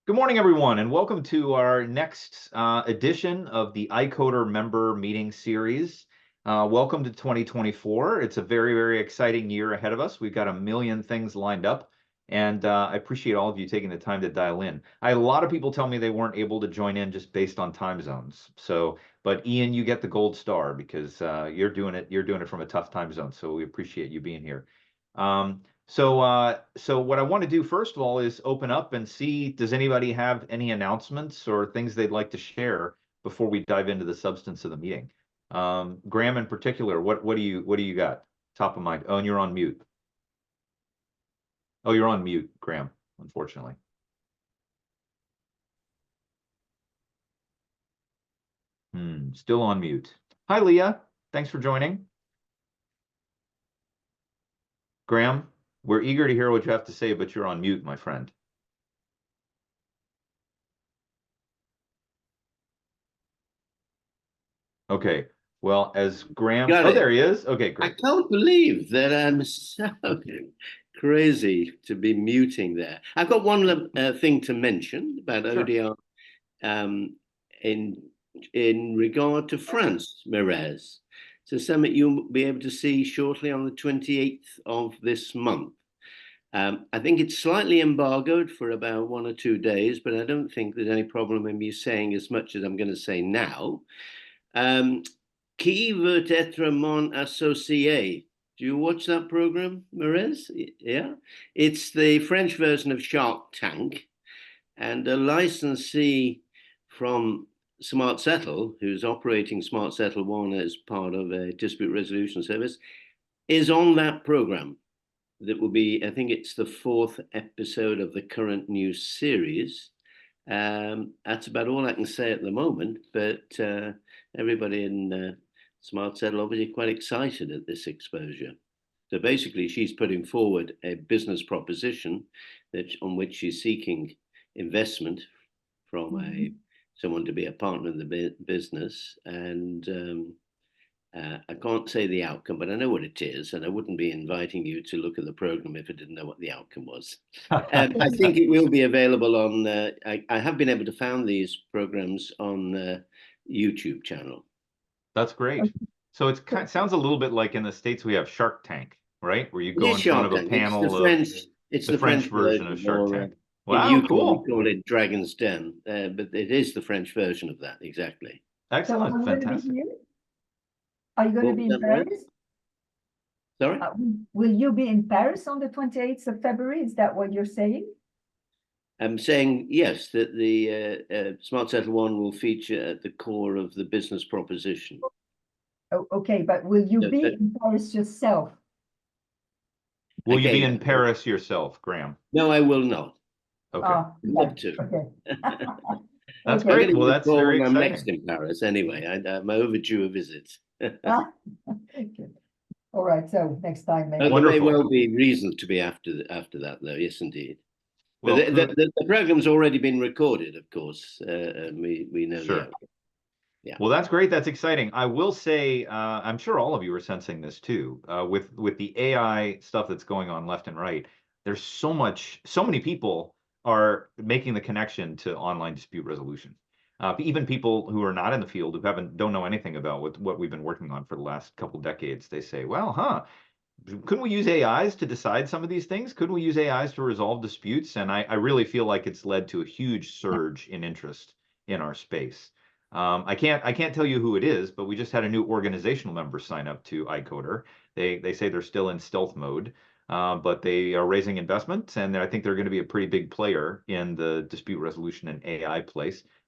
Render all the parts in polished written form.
Good morning, everyone, and welcome to our next edition of the ICODR Member Meeting series. Welcome to 2024. It's a very, very exciting year ahead of us. We've got a million things lined up, and I appreciate all of you taking the time to dial in. I had a lot of people tell me they weren't able to join in just based on time zones. But Ian, you get the gold star because you're doing it from a tough time zone. So we appreciate you being here. So what I want to do first of all is open up and see, does anybody have any announcements or things they'd like to share before we dive into the substance of the meeting? Graham in particular, what do you got top of mind? Oh, and you're on mute. Oh, you're on mute, Graham, unfortunately. Still on mute. Hi, Leah. Thanks for joining. Graham, we're eager to hear what you have to say, but you're on mute, my friend. Okay. Well, as Graham, there he is. Okay, great. I can't believe that I'm so crazy to be muting there. I've got one thing to mention about ODR in regard to France, Merez. It's a summit you'll be able to see shortly on the 28th of this month. I think it's slightly embargoed for about 1 or 2 days, but I don't think there's any problem in me saying as much as I'm going to say now. Qui veut être mon associé? Do you watch that program, Merez? Yeah. It's the French version of Shark Tank. And a licensee from Smart Settle, who's operating Smart Settle One as part of a dispute resolution service, is on that program. That will be, I think it's the 4th episode of the current new series. That's about all I can say at the moment, but everybody in Smart Settle obviously quite excited at this exposure. So basically, she's putting forward a business proposition on which she's seeking investment from someone to be a partner in the business, and I can't say the outcome, but I know what it is, and I wouldn't be inviting you to look at the program if I didn't know what the outcome was. I think it will be available on. I have been able to find these programs on YouTube channel. That's great. So it sounds a little bit like in the States we have Shark Tank, right? Where you go in front of a panel it's the French version of Shark Tank. Wow, cool. We call it Dragon's Den, but it is the French version of that, exactly. Excellent, so fantastic. Are you going to be in Paris? Sorry? Will you be in Paris on the 28th of February? Is that what you're saying? I'm saying, yes, that the Smart Settle One will feature at the core of the business proposition. Oh, okay, but will you be in Paris yourself? Will you be in Paris yourself, Graham? No, I will not. Okay. Love to. Okay. That's great. Well, that's very exciting. I'm next in Paris anyway. I'm overdue a visit. Okay. All right. So next time, maybe. There may well be reasons to be after that, though. Yes, indeed. Well, the program's already been recorded, of course. We know that. Yeah. Well, that's great. That's exciting. I will say, I'm sure all of you are sensing this too. With the AI stuff that's going on left and right, there's so many people are making the connection to online dispute resolution. Even people who are not in the field, who don't know anything about what we've been working on for the last couple decades, they say, well, couldn't we use AIs to decide some of these things? Couldn't we use AIs to resolve disputes? And I really feel like it's led to a huge surge in interest in our space. I can't tell you who it is, but we just had a new organizational member sign up to ICODR. They say they're still in stealth mode, but they are raising investment, and I think they're going to be a pretty big player in the dispute resolution and AI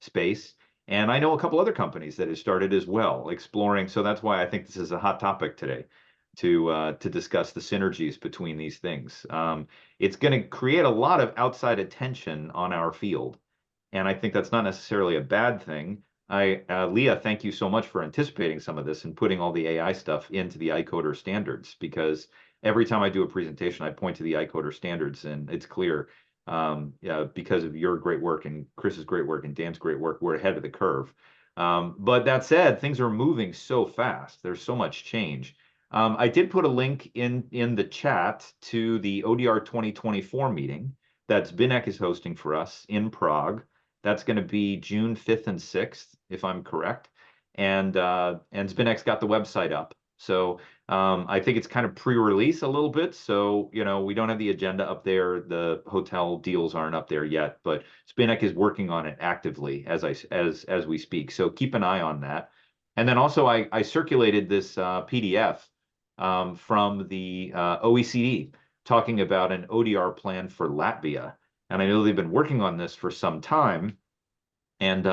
space. And I know a couple other companies that have started as well, exploring. So that's why I think this is a hot topic today, to discuss the synergies between these things. It's going to create a lot of outside attention on our field, and I think that's not necessarily a bad thing. Leah, thank you so much for anticipating some of this and putting all the AI stuff into the ICODR standards, because every time I do a presentation, I point to the ICODR standards, and it's clear, because of your great work and Chris's great work and Dan's great work, we're ahead of the curve. But that said, things are moving so fast. There's so much change. I did put a link in the chat to the ODR 2024 meeting that Zbynek is hosting for us in Prague. That's going to be June 5th and 6th, if I'm correct. And Zbynek's got the website up. So I think it's kind of pre-release a little bit. So, you know, we don't have the agenda up there. The hotel deals aren't up there yet, but Zbynek is working on it actively as we speak. So keep an eye on that. And then also I circulated this PDF from the OECD talking about an ODR plan for Latvia. And I know they've been working on this for some time. And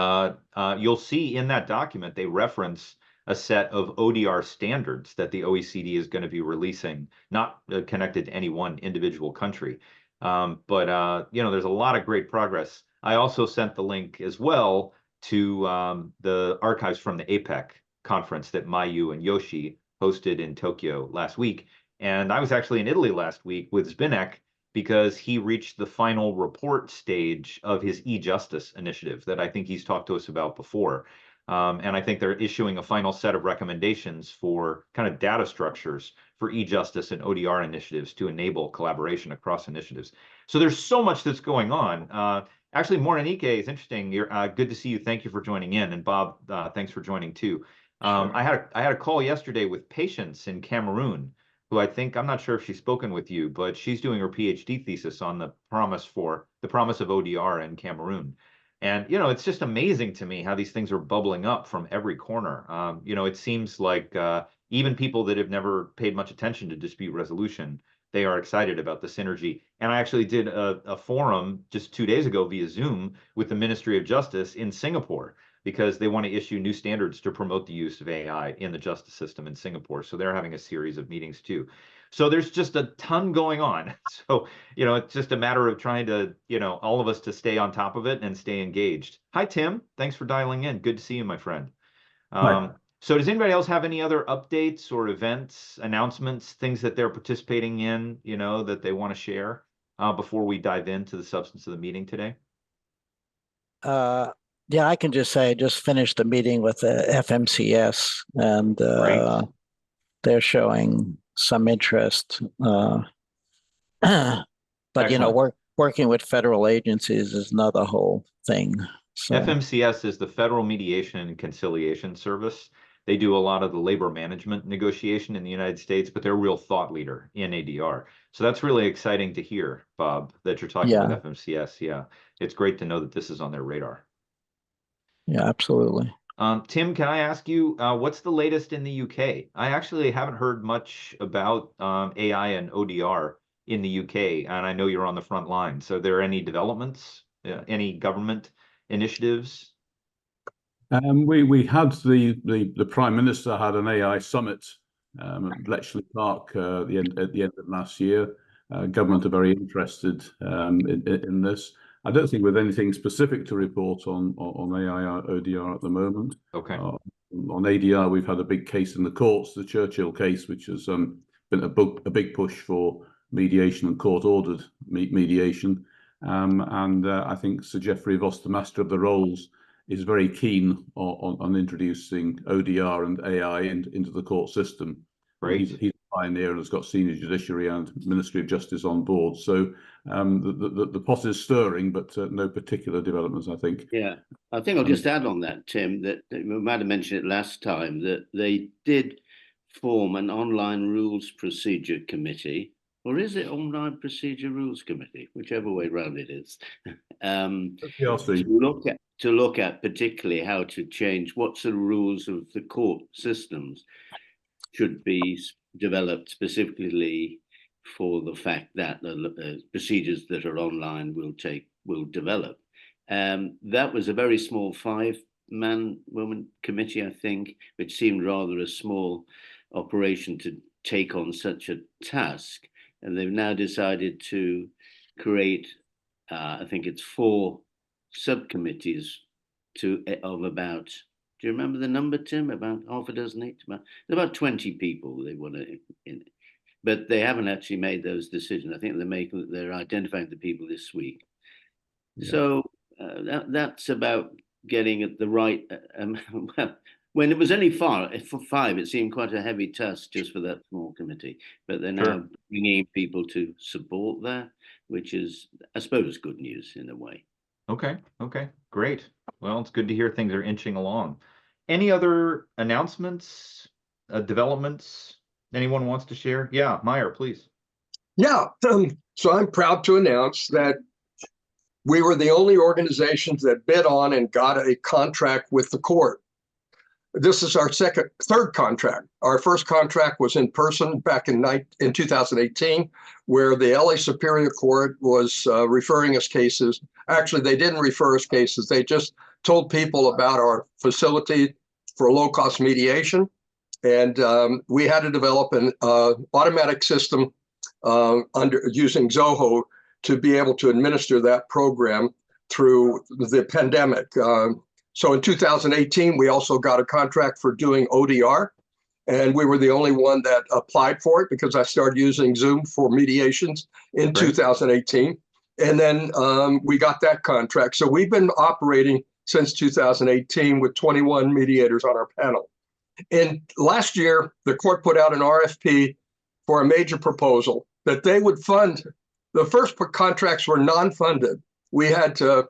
you'll see in that document, they reference a set of ODR standards that the OECD is going to be releasing, not connected to any one individual country. But you know, there's a lot of great progress. I also sent the link as well to the archives from the APEC conference that Mayu and Yoshi hosted in Tokyo last week. And I was actually in Italy last week with Zbynek because he reached the final report stage of his e-justice initiative that I think he's talked to us about before. And I think they're issuing a final set of recommendations for kind of data structures for e-justice and ODR initiatives to enable collaboration across initiatives. So there's so much that's going on. Actually, Morenike is interesting. You're good to see you. Thank you for joining in. And Bob, thanks for joining too. Sure. I had a call yesterday with Patience in Cameroon, who I think, I'm not sure if she's spoken with you, but she's doing her PhD thesis on the promise of ODR in Cameroon. And, you know, it's just amazing to me how these things are bubbling up from every corner. You know, it seems like even people that have never paid much attention to dispute resolution, they are excited about the synergy. And I actually did a forum just 2 days ago via Zoom with the Ministry of Justice in Singapore, because they want to issue new standards to promote the use of AI in the justice system in Singapore. So they're having a series of meetings too. So there's just a ton going on. So, you know, it's just a matter of trying to, you know, all of us to stay on top of it and stay engaged. Hi, Tim. Thanks for dialing in. Good to see you, my friend. So does anybody else have any other updates or events, announcements, things that they're participating in, you know, that they want to share before we dive into the substance of the meeting today? Yeah, I can just say I just finished a meeting with the FMCS, and they're showing some interest. But you know, working with federal agencies is another whole thing. So FMCS is the Federal Mediation and Conciliation Service. They do a lot of the labor management negotiation in the United States, but they're a real thought leader in ADR. So that's really exciting to hear, Bob, that you're talking with FMCS. Yeah, it's great to know that this is on their radar. Yeah, absolutely. Tim, can I ask you, what's the latest in the UK? I actually haven't heard much about AI and ODR in the UK, and I know you're on the front line. So are there any developments, any government initiatives? We had the Prime Minister had an AI summit at Bletchley Park at the end of last year. Government are very interested in this. I don't think with anything specific to report on AI or ODR at the moment. Okay. On ADR, we've had a big case in the courts, the Churchill case, which has been a big push for mediation and court-ordered mediation. And I think Sir Geoffrey Voss, the Master of the Rolls, is very keen on introducing ODR and AI into the court system. Great. He's a pioneer and has got senior judiciary and Ministry of Justice on board. So the pot is stirring, but no particular developments, I think. Yeah, I think I'll just add on that, Tim, that we might have mentioned it last time, that they did form an online rules procedure committee, or is it online procedure rules committee, whichever way around it is, to look at particularly how to change what's the rules of the court systems should be developed specifically for the fact that the procedures that are online will develop. That was a very small 5-man-woman committee, I think, which seemed rather a small operation to take on such a task. And they've now decided to create, I think it's 4 subcommittees of about, do you remember the number, Tim? About half a dozen each? About 20 people they want to in it. But they haven't actually made those decisions. I think they're identifying the people this week. Yeah. So that's about getting at the right. When it was only 5, it seemed quite a heavy task just for that small committee. But they're now bringing people to support that. which is, I suppose, good news in a way. Okay. Okay. Great. Well, it's good to hear things are inching along. Any other announcements, developments anyone wants to share? Yeah, Meyer, please. Yeah, so I'm proud to announce that we were the only organizations that bid on and got a contract with the court. This is our third contract. Our first contract was in person back in 2018, where the LA Superior Court was referring us cases. Actually, they didn't refer us cases. They just told people about our facility for low-cost mediation. And we had to develop an automatic system using Zoho to be able to administer that program through the pandemic. So in 2018, we also got a contract for doing ODR, and we were the only one that applied for it because I started using Zoom for mediations in 2018. And then we got that contract. So we've been operating since 2018 with 21 mediators on our panel. And last year, the court put out an RFP for a major proposal that they would fund. The first contracts were non-funded. We had to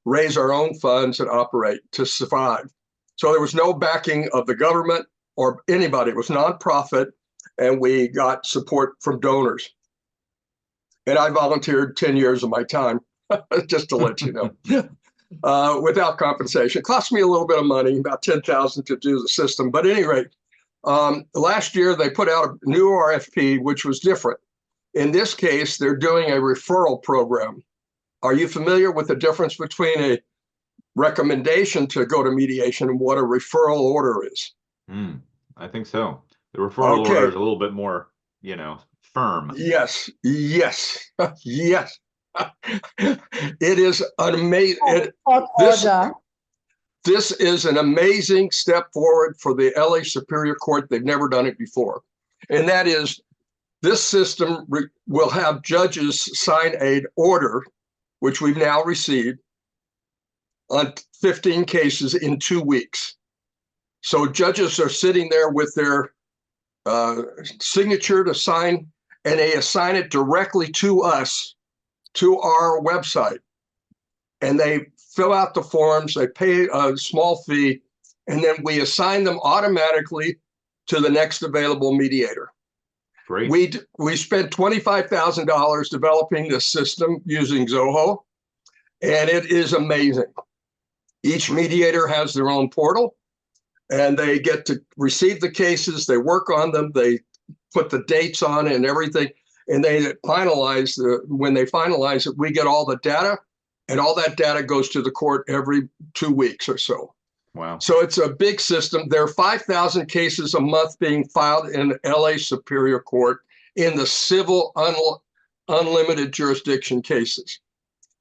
raise our own funds and operate to survive. So there was no backing of the government or anybody. It was nonprofit, and we got support from donors. And I volunteered 10 years of my time, just to let you know, without compensation. It cost me a little bit of money, about $10,000 to do the system. But at any rate, last year they put out a new RFP, which was different. In this case, they're doing a referral program. Are you familiar with the difference between a recommendation to go to mediation and what a referral order is? I think so. The referral order is a little bit more, firm. Yes, yes, yes. It is an amazing. This is an amazing step forward for the LA Superior Court. They've never done it before, and that is, this system will have judges sign an order, which we've now received, on 15 cases in 2 weeks. So judges are sitting there with their signature to sign, and they assign it directly to us, to our website. And they fill out the forms, they pay a small fee, and then we assign them automatically to the next available mediator. Great. We spent $25,000 developing this system using Zoho, and it is amazing. Each mediator has their own portal, and they get to receive the cases, they work on them, they put the dates on and everything, and they finalize when they finalize it, we get all the data, and all that data goes to the court every 2 weeks or so. Wow. So it's a big system. There are 5,000 cases a month being filed in LA Superior Court in the civil unlimited jurisdiction cases.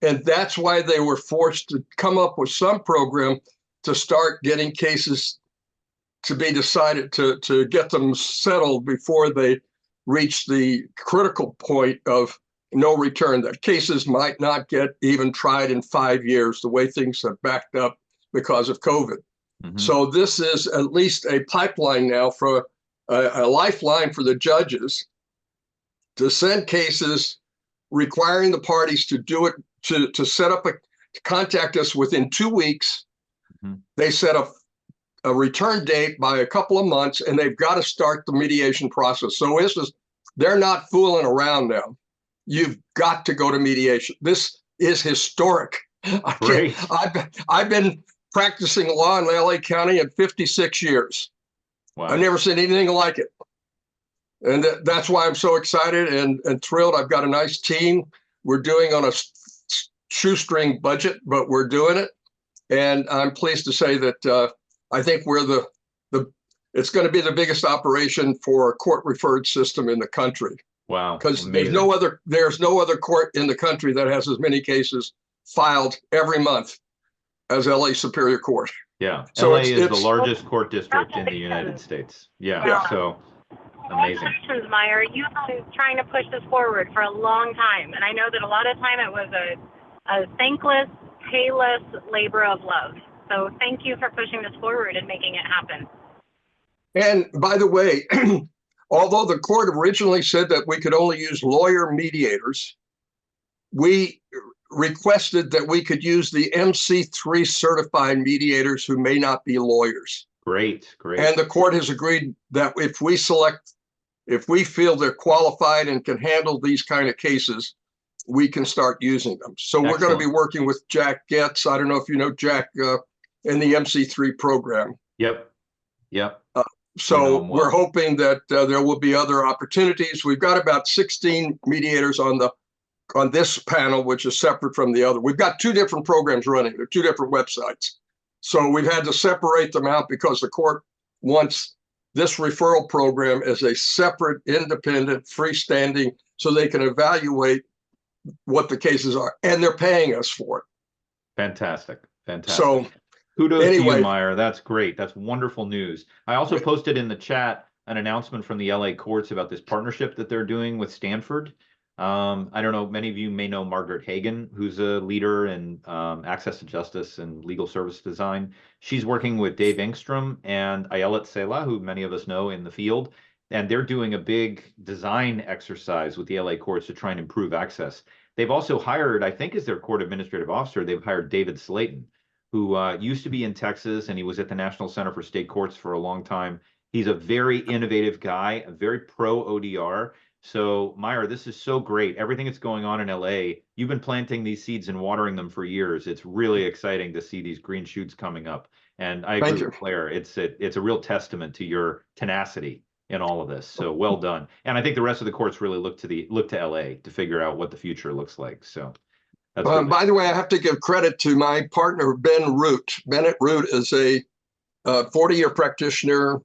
And that's why they were forced to come up with some program to start getting cases to be decided, to get them settled before they reach the critical point of no return, that cases might not get even tried in 5 years, the way things have backed up because of COVID. So this is at least a pipeline now for a lifeline for the judges to send cases requiring the parties to do it, to set up to contact us within 2 weeks. They set up a return date by a couple of months, and they've got to start the mediation process. So they're not fooling around now. You've got to go to mediation. This is historic. I've been practicing law in LA County in 56 years. Wow. I've never seen anything like it. And that's why I'm so excited and thrilled. I've got a nice team. We're doing on a shoestring budget, but we're doing it. And I'm pleased to say that I think we're it's going to be the biggest operation for a court referred system in the country. Wow. Because there's no other court in the country that has as many cases filed every month as LA Superior Court. Yeah. So LA is the largest court district in the United States. Yeah. So amazing. Congratulations, Meyer. You've been trying to push this forward for a long time. And I know that a lot of time it was a thankless, payless labor of love. So thank you for pushing this forward and making it happen. And by the way, although the court originally said that we could only use lawyer mediators, we requested that we could use the MC3 certified mediators who may not be lawyers. Great, great. And the court has agreed that if we feel they're qualified and can handle these kind of cases, we can start using them. So we're going to be working with Jack Getz. I don't know if you know Jack in the MC3 program. Yep. Yep. So we're hoping that there will be other opportunities. We've got about 16 mediators on this panel, which is separate from the other. We've got 2 different programs running. They're 2 different websites. So we've had to separate them out because the court wants this referral program as a separate, independent, freestanding, so they can evaluate what the cases are, and they're paying us for it. Fantastic. Fantastic. So kudos to you, Meyer. That's great. That's wonderful news. I also posted in the chat an announcement from the LA courts about this partnership that they're doing with Stanford. I don't know, many of you may know Margaret Hagan, who's a leader in access to justice and legal service design. She's working with Dave Engstrom and Ayelet Selah, who many of us know in the field, and they're doing a big design exercise with the LA courts to try and improve access. They've also hired, I think as their court administrative officer, they've hired David Slayton, who used to be in Texas, and he was at the National Center for State Courts for a long time. He's a very innovative guy, a very pro ODR. So, Meyer, this is so great. Everything that's going on in LA, you've been planting these seeds and watering them for years. It's really exciting to see these green shoots coming up. And I agree with Claire. It's a real testament to your tenacity in all of this. So well done. And I think the rest of the courts really look to LA to figure out what the future looks like. So that's by the way, I have to give credit to my partner, Ben Root. Bennett Root is a 40-year practitioner,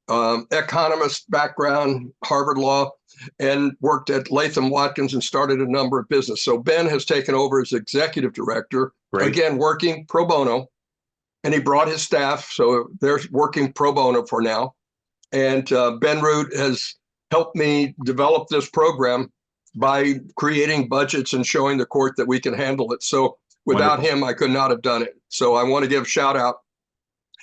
economist background, Harvard Law, and worked at Latham Watkins and started a number of business. So Ben has taken over as executive director, again, working pro bono, and he brought his staff. So they're working pro bono for now. And Ben Root has helped me develop this program by creating budgets and showing the court that we can handle it. So without him, I could not have done it. So I want to give a shout out.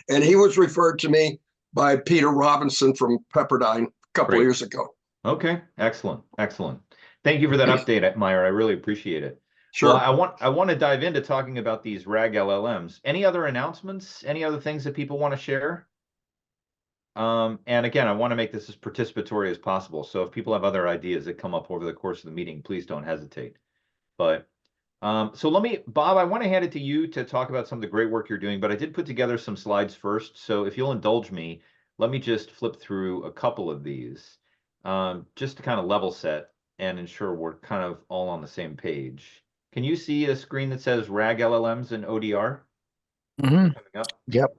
And he was referred to me by Peter Robinson from Pepperdine a couple of years ago. Okay, excellent, excellent. Thank you for that update, Meyer. I really appreciate it. Sure. Well, I want to dive into talking about these RAG LLMs. Any other announcements? Any other things that people want to share? And again, I want to make this as participatory as possible. So if people have other ideas that come up over the course of the meeting, please don't hesitate. But so Bob, I want to hand it to you to talk about some of the great work you're doing, but I did put together some slides first. So if you'll indulge me, let me just flip through a couple of these just to kind of level set and ensure we're kind of all on the same page. Can you see a screen that says RAG LLMs and ODR? Mm-hmm. Coming up? Yep.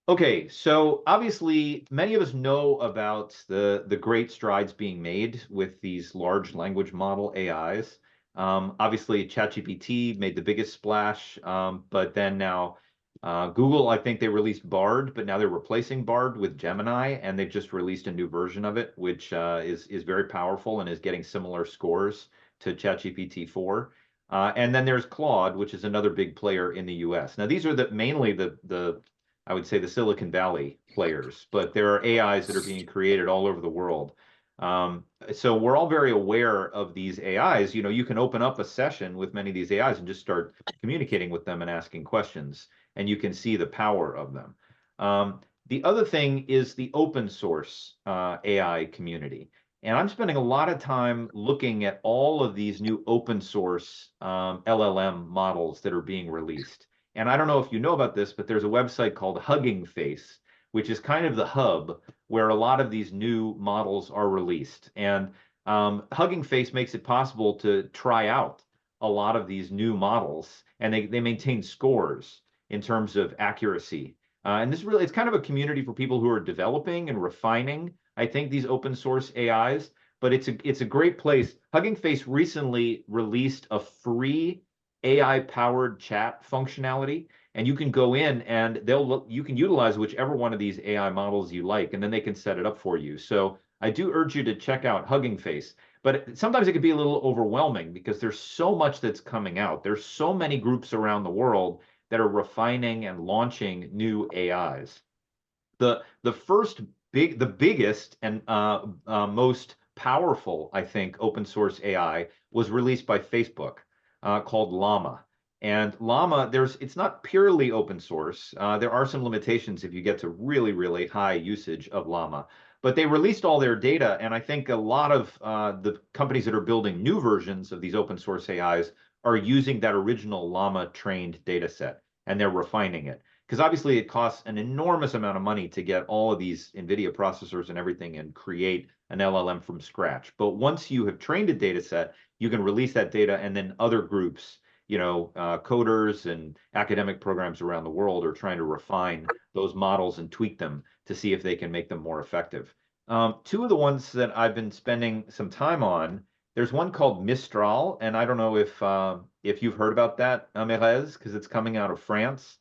Okay, so obviously many of us know about the great strides being made with these large language model AIs. Obviously, ChatGPT made the biggest splash, but then now Google, I think they released Bard, but now they're replacing Bard with Gemini, and they've just released a new version of it, which is very powerful and is getting similar scores to ChatGPT 4. And then there's Claude, which is another big player in the US. Now, these are mainly the I would say the Silicon Valley players, but there are AIs that are being created all over the world. So we're all very aware of these AIs. You know, you can open up a session with many of these AIs and just start communicating with them and asking questions, and you can see the power of them. The other thing is the open source AI community. And I'm spending a lot of time looking at all of these new open source LLM models that are being released. And I don't know if you know about this, but there's a website called Hugging Face, which is kind of the hub where a lot of these new models are released. And Hugging Face makes it possible to try out a lot of these new models, and they maintain scores in terms of accuracy. And this really, it's kind of a community for people who are developing and refining, I think, these open source AIs, but it's a great place. Hugging Face recently released a free AI-powered chat functionality, and you can go in and you can utilize whichever one of these AI models you like, and then they can set it up for you. So I do urge you to check out Hugging Face, but sometimes it can be a little overwhelming because there's so much that's coming out. There's so many groups around the world that are refining and launching new AIs. The biggest and most powerful, I think, open source AI was released by Facebook. called Llama. And Llama, it's not purely open source. There are some limitations if you get to really, really high usage of Llama. But they released all their data, and I think a lot of the companies that are building new versions of these open source AIs are using that original Llama trained data set, and they're refining it. Because obviously it costs an enormous amount of money to get all of these NVIDIA processors and everything and create an LLM from scratch. But once you have trained a data set, you can release that data, and then other groups, coders and academic programs around the world are trying to refine those models and tweak them to see if they can make them more effective. Two of the ones that I've been spending some time on, there's one called Mistral, and I don't know if you've heard about that, Merez, because it's coming out of France.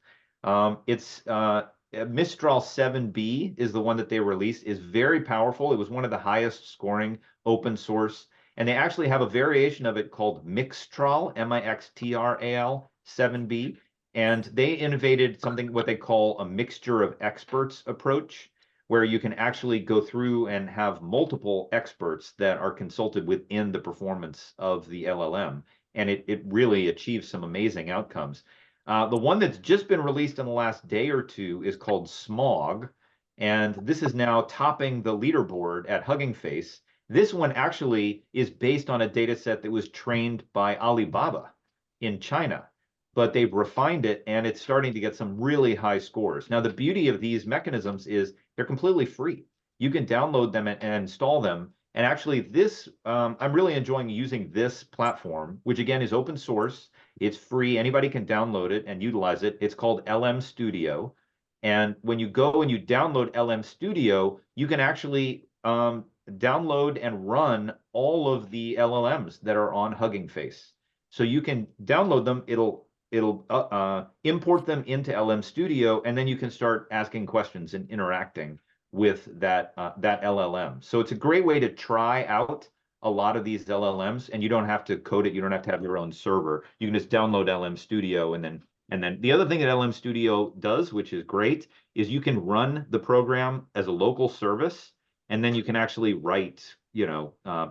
It's Mistral 7B is the one that they released, is very powerful. It was one of the highest scoring open source. And they actually have a variation of it called Mixtral, Mixtral 7B. And they innovated something what they call a mixture of experts approach, where you can actually go through and have multiple experts that are consulted within the performance of the LLM. And it really achieves some amazing outcomes. The one that's just been released in the last day or two is called Smog. And this is now topping the leaderboard at Hugging Face. This one actually is based on a data set that was trained by Alibaba in China, but they've refined it and it's starting to get some really high scores. Now, the beauty of these mechanisms is they're completely free. You can download them and install them. And actually this, I'm really enjoying using this platform, which again is open source. It's free. Anybody can download it and utilize it. It's called LM Studio. And when you go and you download LM Studio, you can actually download and run all of the LLMs that are on Hugging Face. So you can download them. It'll import them into LM Studio, and then you can start asking questions and interacting with that LLM. So it's a great way to try out a lot of these LLMs, and you don't have to code it. You don't have to have your own server. You can just download LM Studio, and then the other thing that LM Studio does, which is great, is you can run the program as a local service, and then you can actually write,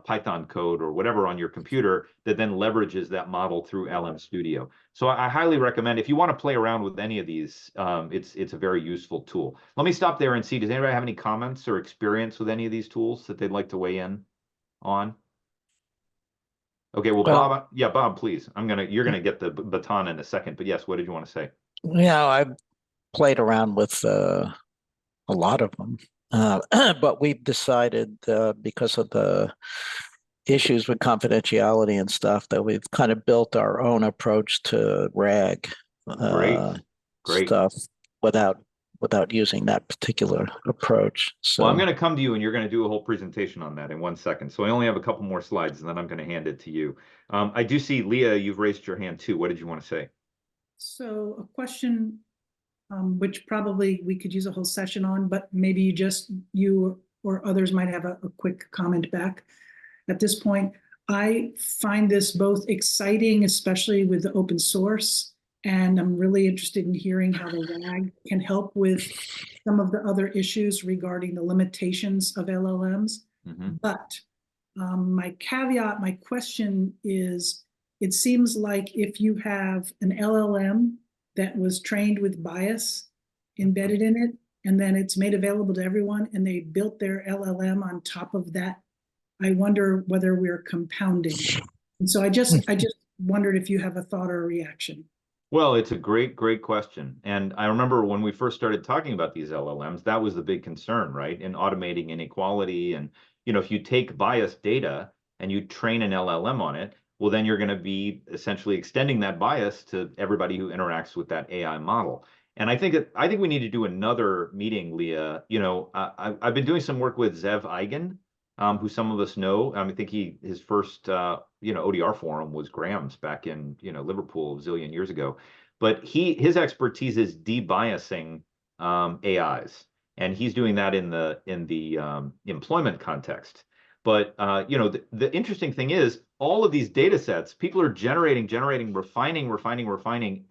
Python code or whatever on your computer that then leverages that model through LM Studio. So I highly recommend, if you want to play around with any of these, it's a very useful tool. Let me stop there and see, does anybody have any comments or experience with any of these tools that they'd like to weigh in on? Okay, well, Bob, Bob, please. You're gonna get the baton in a second, but yes, what did you want to say? Yeah, I've played around with a lot of them, but we've decided because of the issues with confidentiality and stuff that we've kind of built our own approach to RAG Great. stuff without using that particular approach. So well, I'm going to come to you and you're going to do a whole presentation on that in 1 second. So I only have a couple more slides and then I'm going to hand it to you. I do see, Leah, you've raised your hand too. What did you want to say? So a question which probably we could use a whole session on, but maybe you or others might have a quick comment back. At this point, I find this both exciting, especially with the open source, and I'm really interested in hearing how the RAG can help with some of the other issues regarding the limitations of LLMs. Mm-hmm. But my caveat, my question is, it seems like if you have an LLM that was trained with bias embedded in it, and then it's made available to everyone, and they built their LLM on top of that, I wonder whether we're compounding. And so I just wondered if you have a thought or a reaction. Well, it's a great question. And I remember when we first started talking about these LLMs, that was the big concern, right? In automating inequality. And, if you take biased data and you train an LLM on it, well, then you're going to be essentially extending that bias to everybody who interacts with that AI model. And I think we need to do another meeting, Leah. I've been doing some work with Zev Eigen, who some of us know. I think his first ODR forum was Graham's back in Liverpool a zillion years ago. But his expertise is debiasing AIs, and he's doing that in the employment context. But the interesting thing is, all of these data sets, people are generating, refining.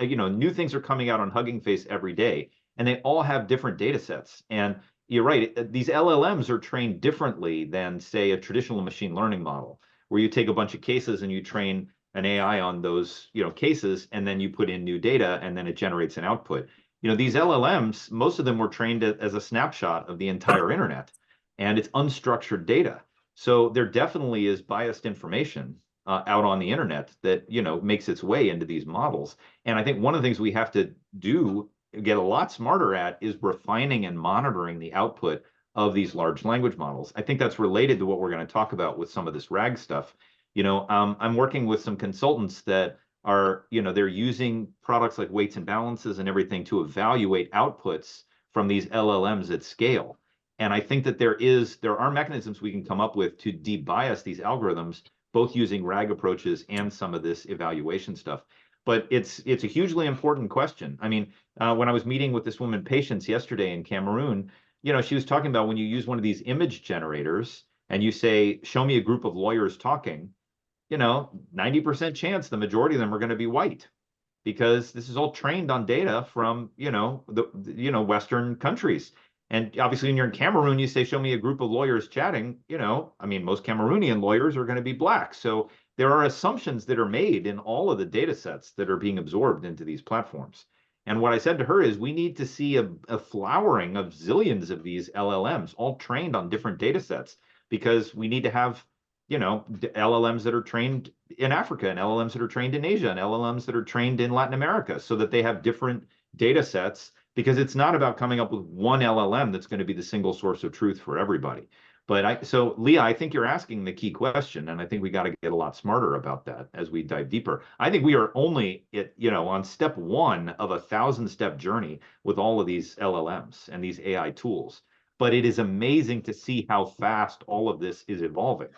New things are coming out on Hugging Face every day, and they all have different data sets. And you're right, these LLMs are trained differently than, say, a traditional machine learning model, where you take a bunch of cases and you train an AI on those, cases, and then you put in new data, and then it generates an output. These LLMs, most of them were trained as a snapshot of the entire internet, and it's unstructured data. So there definitely is biased information out on the internet that, makes its way into these models. And I think one of the things we have to get a lot smarter at, is refining and monitoring the output of these large language models. I think that's related to what we're going to talk about with some of this RAG stuff. I'm working with some consultants that are, they're using products like weights and balances and everything to evaluate outputs from these LLMs at scale. And I think that there are mechanisms we can come up with to debias these algorithms, both using RAG approaches and some of this evaluation stuff. But it's a hugely important question. I mean, when I was meeting with this woman, Patience, yesterday in Cameroon, she was talking about when you use one of these image generators and you say, show me a group of lawyers talking, 90% chance the majority of them are going to be white, because this is all trained on data from, Western countries. And obviously, when you're in Cameroon, you say, show me a group of lawyers chatting, most Cameroonian lawyers are going to be black. So there are assumptions that are made in all of the data sets that are being absorbed into these platforms. And what I said to her is, we need to see a flowering of zillions of these LLMs, all trained on different data sets, because we need to have, LLMs that are trained in Africa, and LLMs that are trained in Asia, and LLMs that are trained in Latin America, so that they have different data sets, because it's not about coming up with one LLM that's going to be the single source of truth for everybody. So Leah, I think you're asking the key question, and I think we got to get a lot smarter about that as we dive deeper. I think we are only on step one of a 1,000-step journey with all of these LLMs and these AI tools. But it is amazing to see how fast all of this is evolving.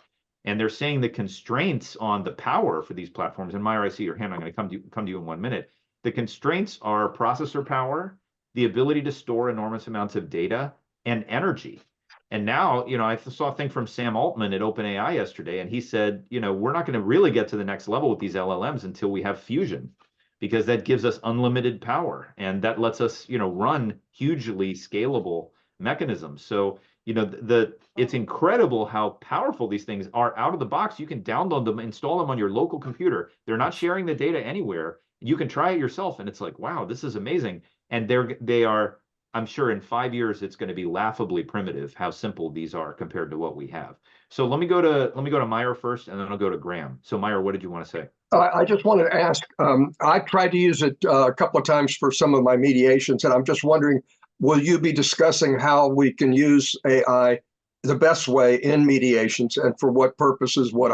And they're saying the constraints on the power for these platforms, and Meyer, I see your hand, I'm going to come to you in 1 minute. The constraints are processor power, the ability to store enormous amounts of data, and energy. And now, I saw a thing from Sam Altman at OpenAI yesterday, and he said, we're not going to really get to the next level with these LLMs until we have fusion, because that gives us unlimited power, and that lets us, run hugely scalable mechanisms. So, it's incredible how powerful these things are out of the box. You can download them, install them on your local computer. They're not sharing the data anywhere. You can try it yourself, and it's like, wow, this is amazing. And they are, I'm sure in 5 years, it's going to be laughably primitive how simple these are compared to what we have. So let me go to Meyer first, and then I'll go to Graham. So Meyer, what did you want to say? I just wanted to ask, I tried to use it a couple of times for some of my mediations, and I'm just wondering, will you be discussing how we can use AI the best way in mediations, and for what purposes, what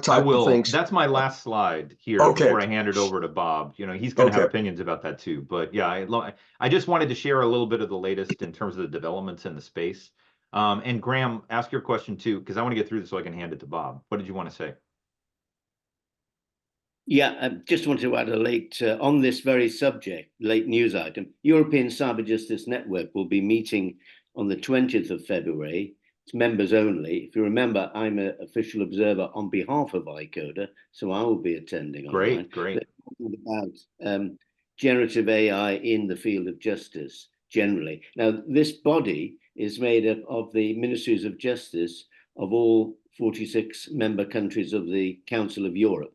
type of things? That's my last slide here before I hand it over to Bob. He's going to have opinions about that too. But yeah, I just wanted to share a little bit of the latest in terms of the developments in the space. And Graham, ask your question too, because I want to get through this so I can hand it to Bob. What did you want to say? Yeah, I just want to add on this very subject, late news item. European Cyber Justice Network will be meeting on the 20th of February. It's members only. If you remember, I'm an official observer on behalf of ICODR, so I will be attending. Great. About generative AI in the field of justice generally. Now, this body is made up of the ministries of justice of all 46 member countries of the Council of Europe.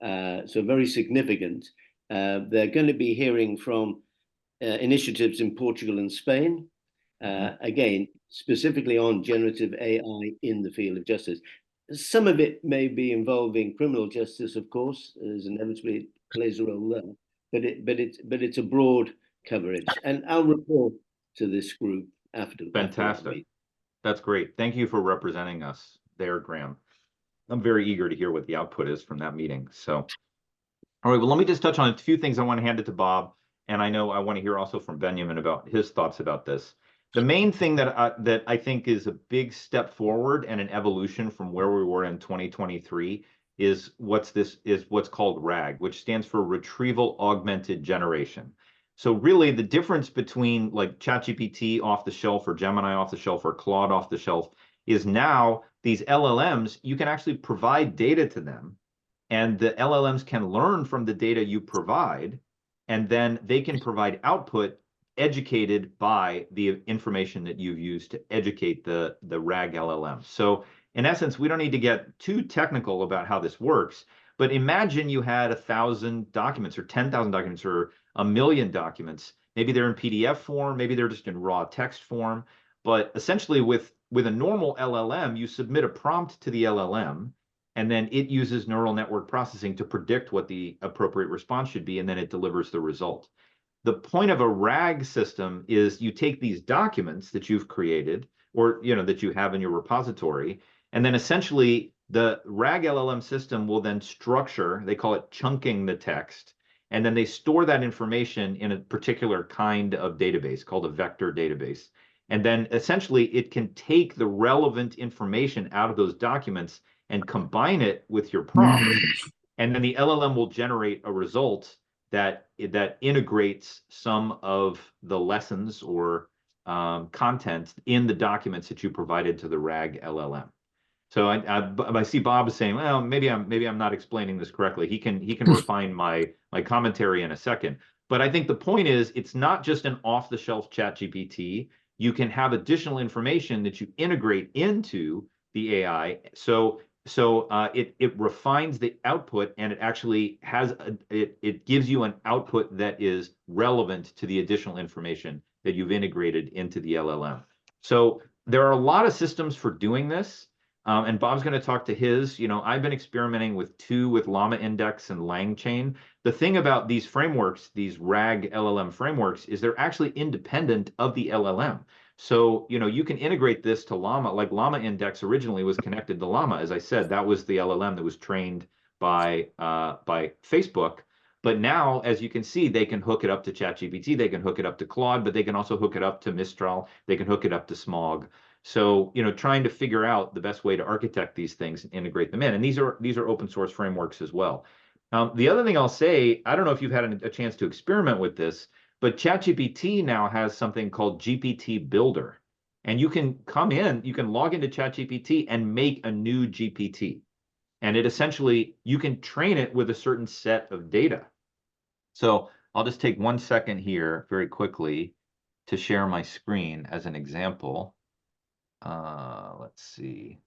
So very significant. They're going to be hearing from initiatives in Portugal and Spain, again, specifically on generative AI in the field of justice. Some of it may be involving criminal justice, of course, as inevitably plays a role there, but it's a broad coverage. And I'll report to this group after. Fantastic. That's great. Thank you for representing us there, Graham. I'm very eager to hear what the output is from that meeting. So, all right, well, let me just touch on a few things. I want to hand it to Bob, and I know I want to hear also from Benjamin about his thoughts about this. The main thing that I think is a big step forward and an evolution from where we were in 2023 is what's called RAG, which stands for Retrieval Augmented Generation. So really the difference between like ChatGPT off the shelf or Gemini off the shelf or Claude off the shelf is now these LLMs, you can actually provide data to them, and the LLMs can learn from the data you provide, and then they can provide output educated by the information that you've used to educate the RAG LLM. So in essence, we don't need to get too technical about how this works, But imagine you had 1,000 documents or 10,000 documents or 1,000,000 documents. Maybe they're in PDF form, maybe they're just in raw text form. But essentially with a normal LLM, you submit a prompt to the LLM, and then it uses neural network processing to predict what the appropriate response should be, and then it delivers the result. The point of a RAG system is you take these documents that you've created or that you have in your repository, and then essentially the RAG LLM system will then structure, they call it chunking the text, and then they store that information in a particular kind of database called a vector database. And then essentially it can take the relevant information out of those documents and combine it with your prompt. And then the LLM will generate a result that integrates some of the lessons or content in the documents that you provided to the RAG LLM. So I see Bob is saying, well, maybe I'm not explaining this correctly. He can refine my commentary in a second. But I think the point is, it's not just an off-the-shelf ChatGPT. You can have additional information that you integrate into the AI. So it refines the output, and it actually it gives you an output that is relevant to the additional information that you've integrated into the LLM. So there are a lot of systems for doing this, and Bob's going to talk to his. I've been experimenting with 2 with Llama Index and LangChain. The thing about these frameworks, these RAG LLM frameworks, is they're actually independent of the LLM. So, you can integrate this to Llama, like Llama Index originally was connected to Llama. As I said, that was the LLM that was trained by Facebook. But now, as you can see, they can hook it up to ChatGPT, they can hook it up to Claude, but they can also hook it up to Mistral, they can hook it up to Smog. So, trying to figure out the best way to architect these things and integrate them in. And these are open source frameworks as well. The other thing I'll say, I don't know if you've had a chance to experiment with this, but ChatGPT now has something called GPT Builder. And you can come in, you can log into ChatGPT and make a new GPT. And it essentially, you can train it with a certain set of data. So I'll just take 1 second here very quickly to share my screen as an example. Let's see.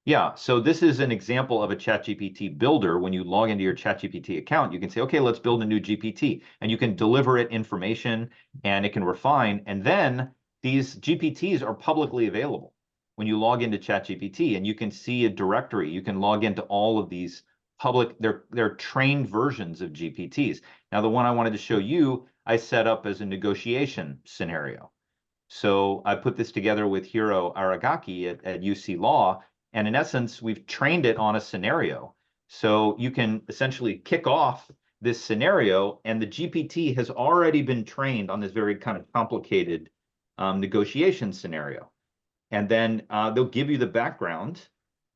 Yeah, so this is an example of a ChatGPT builder. When you log into your ChatGPT account, you can say, okay, let's build a new GPT. And you can deliver it information, and it can refine. And then these GPTs are publicly available when you log into ChatGPT, and you can see a directory. You can log into all of these public, they're trained versions of GPTs. Now, the one I wanted to show you, I set up as a negotiation scenario. So I put this together with Hiro Aragaki at UC Law. And in essence, we've trained it on a scenario. So you can essentially kick off this scenario, and the GPT has already been trained on this very kind of complicated negotiation scenario. And then they'll give you the background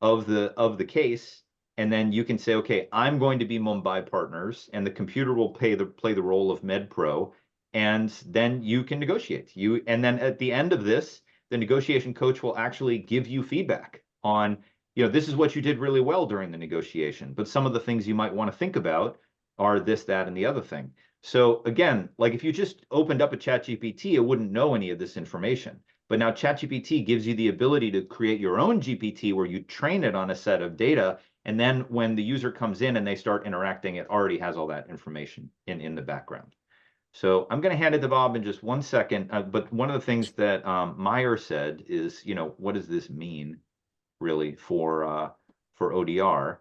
of the case, and then you can say, okay, I'm going to be Mumbai Partners, and the computer will play the role of MedPro, and then you can negotiate. And then at the end of this, the negotiation coach will actually give you feedback on, this is what you did really well during the negotiation, but some of the things you might want to think about are this, that, and the other thing. So again, like if you just opened up a ChatGPT, it wouldn't know any of this information. But now ChatGPT gives you the ability to create your own GPT where you train it on a set of data, and then when the user comes in and they start interacting, it already has all that information in the background. So I'm going to hand it to Bob in just 1 second. But one of the things that Meyer said is, what does this mean really for ODR?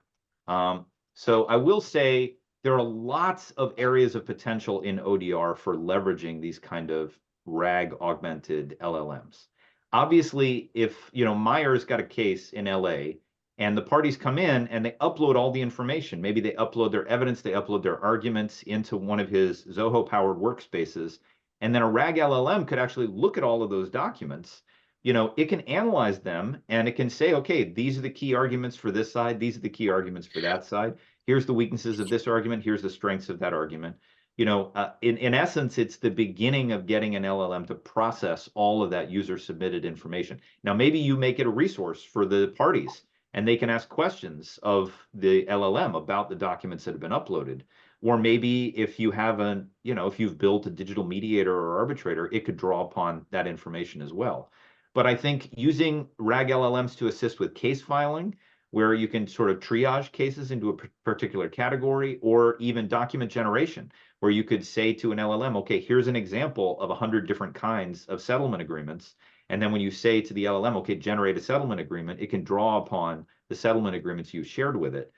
So I will say there are lots of areas of potential in ODR for leveraging these kind of RAG augmented LLMs. Obviously, if Meyer's got a case in LA and the parties come in and they upload all the information, maybe they upload their evidence, they upload their arguments into one of his Zoho-powered workspaces, and then a RAG LLM could actually look at all of those documents. It can analyze them and it can say, okay, these are the key arguments for this side, these are the key arguments for that side. Here's the weaknesses of this argument, here's the strengths of that argument. In essence, it's the beginning of getting an LLM to process all of that user submitted information. Now, maybe you make it a resource for the parties and they can ask questions of the LLM about the documents that have been uploaded. Or maybe if you have if you've built a digital mediator or arbitrator, it could draw upon that information as well. But I think using RAG LLMs to assist with case filing where you can sort of triage cases into a particular category, or even document generation, where you could say to an LLM, okay, here's an example of 100 different kinds of settlement agreements. And then when you say to the LLM, okay, generate a settlement agreement, it can draw upon the settlement agreements you've shared with it.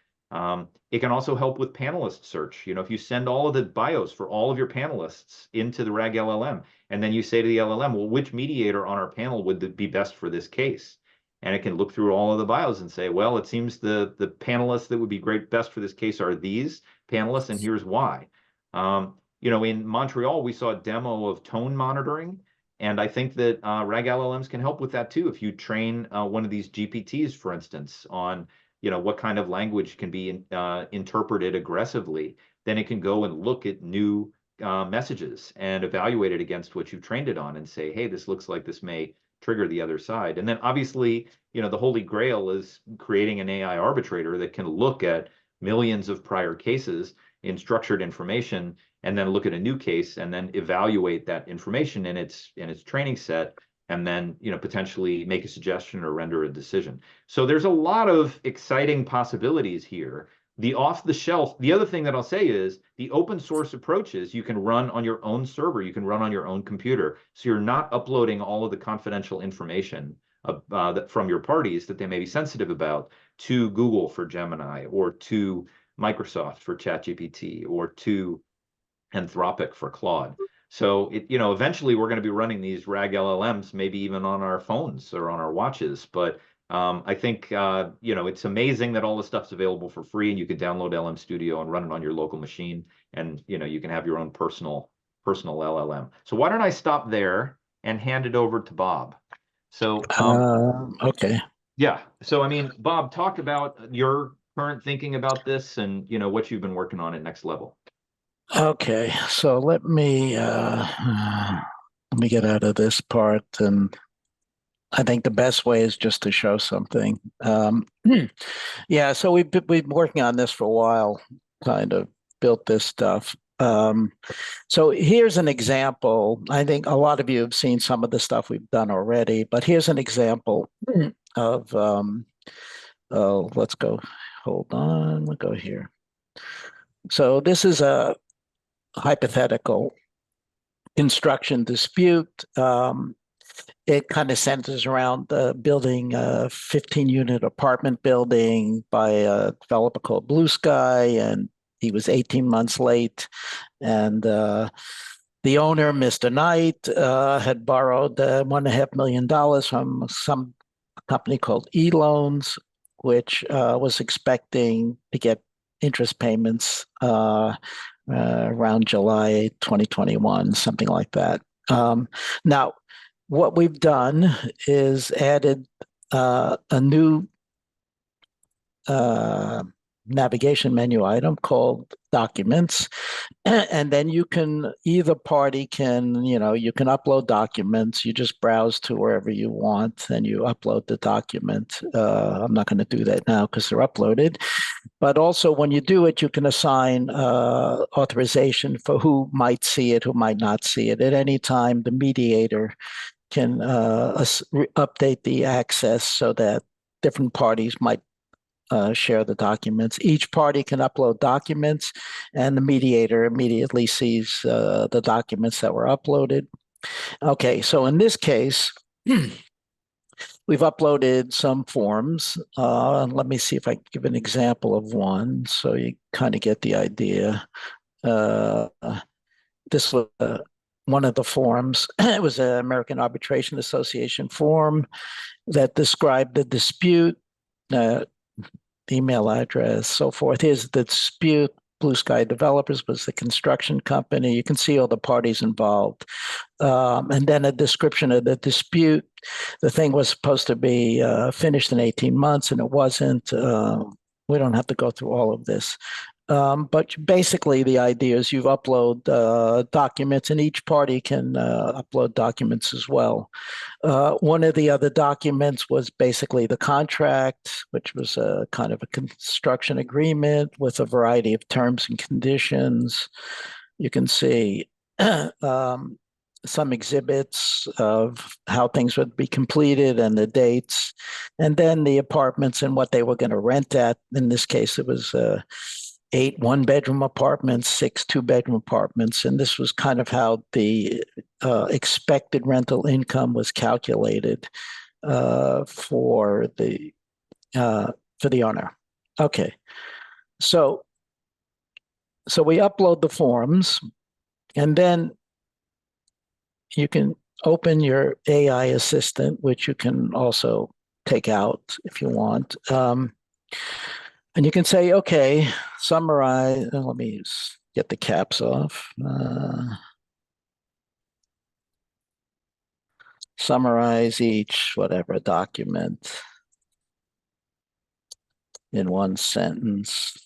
It can also help with panelist search. You know, if you send all of the bios for all of your panelists into the RAG LLM, and then you say to the LLM, well, which mediator on our panel would be best for this case? And it can look through all of the bios and say, well, it seems the panelists that would be best for this case are these panelists, and here's why. You know, in Montreal, we saw a demo of tone monitoring, and I think that RAG LLMs can help with that too. If you train one of these GPTs, for instance, on what kind of language can be interpreted aggressively, then it can go and look at new messages and evaluate it against what you've trained it on and say, hey, this looks like this may trigger the other side. And then obviously, the holy grail is creating an AI arbitrator that can look at millions of prior cases in structured information, and then look at a new case and then evaluate that information in its training set, and then potentially make a suggestion or render a decision. So there's a lot of exciting possibilities here. The off-the-shelf, the other thing that I'll say is the open source approaches you can run on your own server, you can run on your own computer. So you're not uploading all of the confidential information from your parties that they may be sensitive about to Google for Gemini, or to Microsoft for ChatGPT, or to Anthropic for Claude. So eventually we're going to be running these RAG LLMs, maybe even on our phones or on our watches. But I think it's amazing that all this stuff's available for free, and you can download LM Studio and run it on your local machine, and you can have your own personal LLM. So why don't I stop there and hand it over to Bob? So okay. Yeah. So I mean, Bob, talk about your current thinking about this, and what you've been working on at Next Level. Okay, so let me get out of this part, and I think the best way is just to show something. Yeah, so we've been working on this for a while, kind of built this stuff. So here's an example. I think a lot of you have seen some of the stuff we've done already, but here's an example of, let's go, hold on, we'll go here. So this is a hypothetical construction dispute. It kind of centers around building a 15-unit apartment building by a developer called Blue Sky, and he was 18 months late. And the owner, Mr. Knight, had borrowed $1.5 million from some company called E-Loans, which was expecting to get interest payments around July 2021, something like that. Now, what we've done is added a new navigation menu item called Documents, and then either party can, you can upload documents. You just browse to wherever you want and you upload the document. I'm not going to do that now because they're uploaded. But also when you do it, you can assign authorization for who might see it, who might not see it. At any time, the mediator can update the access so that different parties might share the documents. Each party can upload documents, and the mediator immediately sees the documents that were uploaded. Okay, so in this case, we've uploaded some forms. Let me see if I can give an example of one so you kind of get the idea. This was one of the forms. It was an American Arbitration Association form that described the dispute, email address, so forth. Here's the dispute. Blue Sky Developers was the construction company. You can see all the parties involved. And then a description of the dispute. The thing was supposed to be finished in 18 months, and it wasn't. We don't have to go through all of this. But basically, the idea is you upload documents, and each party can upload documents as well. One of the other documents was basically the contract, which was a kind of a construction agreement with a variety of terms and conditions. You can see some exhibits of how things would be completed and the dates, and then the apartments and what they were going to rent at. In this case, it was 8 one-bedroom apartments, 6 two-bedroom apartments, and this was kind of how the expected rental income was calculated for the owner. Okay, so we upload the forms, and then you can open your AI assistant, which you can also take out if you want. And you can say, okay, summarize. Let me get the caps off. Summarize each, whatever, document in one sentence.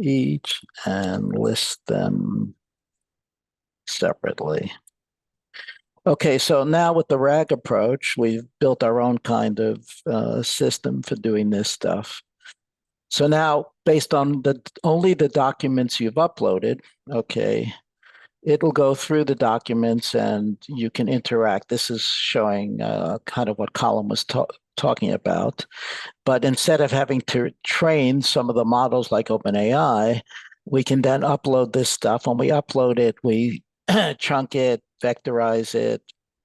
Each, and list them separately. Okay, so now with the RAG approach, we've built our own kind of system for doing this stuff. So now, based on only the documents you've uploaded, okay, it'll go through the documents and you can interact. This is showing kind of what Colin was talking about. But instead of having to train some of the models like OpenAI, we can then upload this stuff. When we upload it, we chunk it, vectorize it,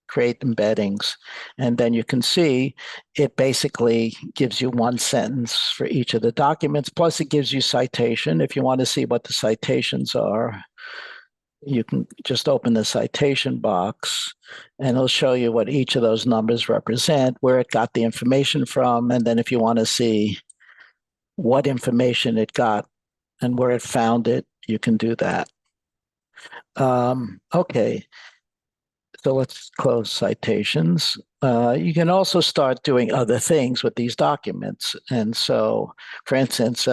create embeddings, and then you can see it basically gives you one sentence for each of the documents, plus it gives you citation. If you want to see what the citations are, you can just open the citation box and it'll show you what each of those numbers represent, where it got the information from, and then if you want to see what information it got and where it found it, you can do that. Okay, so let's close citations. You can also start doing other things with these documents. And so, for instance,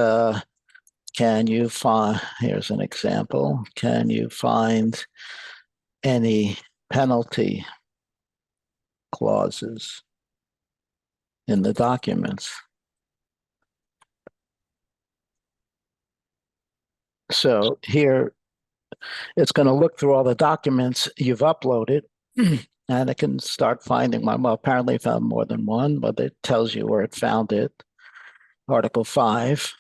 can you find, here's an example, can you find any penalty clauses in the documents? So here, it's going to look through all the documents you've uploaded, and it can start finding one. Well, apparently found more than one, but it tells you where it found it. Article 5.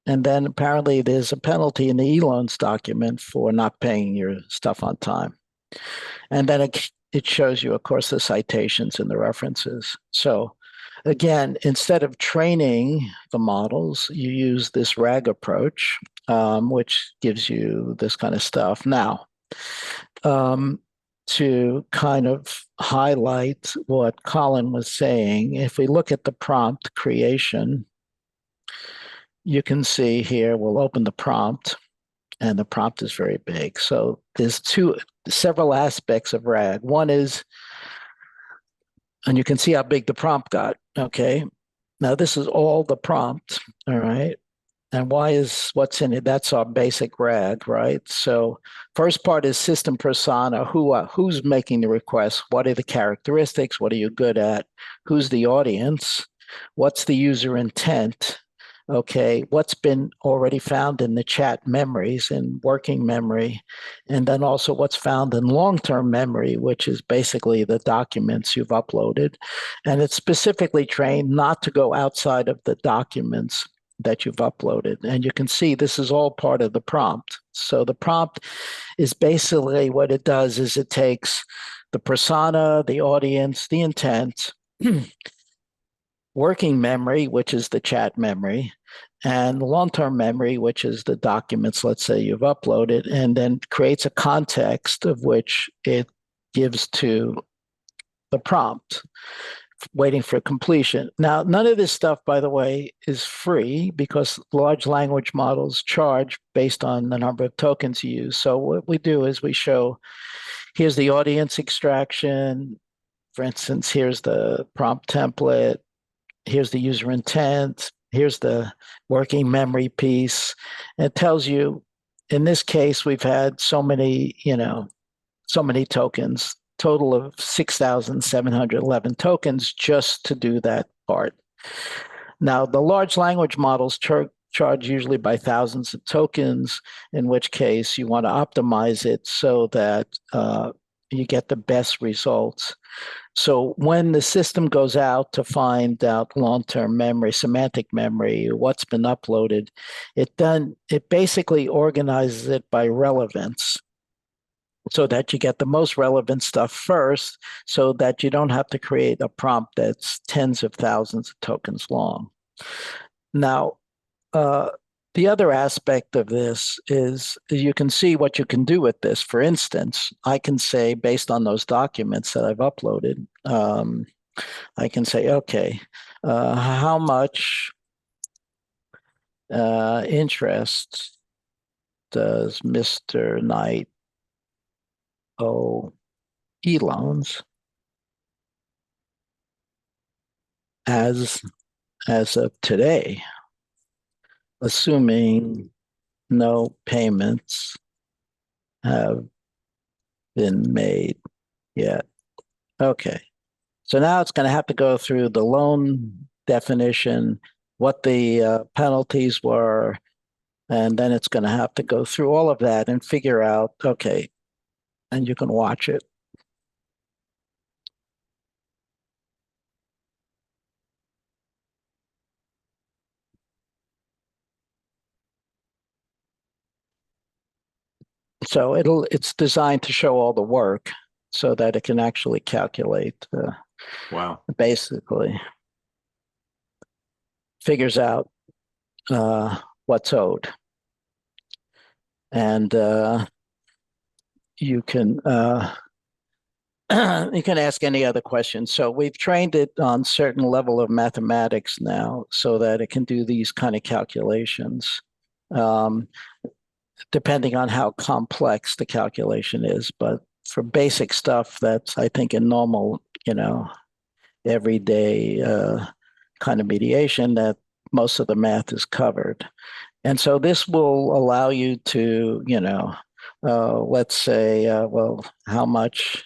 And then apparently there's a penalty in the e-loans document for not paying your stuff on time. And then it shows you, of course, the citations and the references. So again, instead of training the models, you use this RAG approach, which gives you this kind of stuff. Now, to kind of highlight what Colin was saying, if we look at the prompt creation, you can see here, we'll open the prompt, and the prompt is very big. So there's several aspects of RAG. One is, and you can see how big the prompt got, okay? Now this is all the prompt, all right? And what's in it? That's our basic RAG, right? So first part is system persona, who's making the request? What are the characteristics? What are you good at? Who's the audience? What's the user intent? Okay, what's been already found in the chat memories and working memory, and then also what's found in long-term memory, which is basically the documents you've uploaded. And it's specifically trained not to go outside of the documents that you've uploaded. And you can see this is all part of the prompt. So the prompt is basically what it does is it takes the persona, the audience, the intent, working memory, which is the chat memory, and long-term memory, which is the documents, let's say you've uploaded, and then creates a context of which it gives to the prompt, waiting for completion. Now, none of this stuff, by the way, is free because large language models charge based on the number of tokens you use. So what we do is we show, here's the audience extraction. For instance, here's the prompt template. Here's the user intent. Here's the working memory piece. It tells you, in this case, we've had so many tokens, total of 6,711 tokens just to do that part. Now, the large language models charged usually by thousands of tokens, in which case you want to optimize it so that you get the best results. So when the system goes out to find out long-term memory, semantic memory, what's been uploaded, it basically organizes it by relevance, so that you get the most relevant stuff first, so that you don't have to create a prompt that's tens of thousands of tokens long. Now, the other aspect of this is you can see what you can do with this. For instance, I can say, based on those documents that I've uploaded, I can say, okay, how much interest does Mr. Knight owe loans as of today, assuming no payments have been made yet. Okay, so now it's going to have to go through the loan definition, what the penalties were, and then it's going to have to go through all of that and figure out, okay, and you can watch it. So it's designed to show all the work so that it can actually calculate. Wow. Basically, figures out what's owed, and you can you can ask any other questions. So we've trained it on certain level of mathematics now, so that it can do these kind of calculations. Depending on how complex the calculation is, but for basic stuff that's, I think, in normal, everyday kind of mediation, that most of the math is covered. And so this will allow you to, let's say, well, how much,